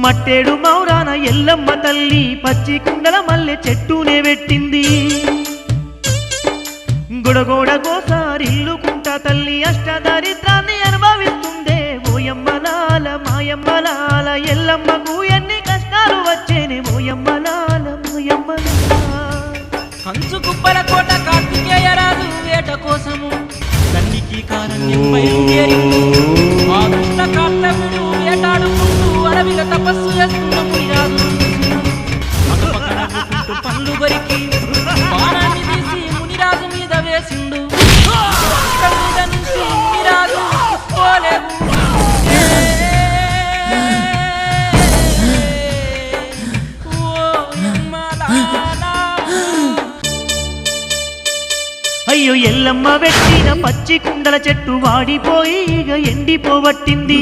మట్టేడు మౌరాన ఎల్లమ్మ తల్లి పచ్చి కుండల మల్లె చెట్టునే పెట్టింది గుడగోడ గోసారిల్లుకుంటా తల్లి అష్టదరిద్రాన్ని అనుభవిస్తుందే ఓయమ్మలాల మాయమ్మలాల ఎల్లమ్మకు ఎన్ని కష్టాలు వచ్చేనే ఓయమ్మలాల మాయమ్మలాల కంచు కుప్పల కోట కార్తికేయ రాజు వేట కోసము కన్నికి కారణ్యం బయలుదేరి ఆ దుష్ట కార్తవుడు వేటాడుకుంటూ అడవిలో తపస్సు చేస్తున్న మునిరాజు పక్కన పళ్ళు కొరికి బాణాన్ని తీసి మునిరాజు మీద వేసిండు మీద నుంచి మునిరాజు పోలేవు అయ్యో ఎల్లమ్మ పెట్టిన పచ్చి కుండల చెట్టు వాడిపోయి ఇక ఎండిపోవట్టింది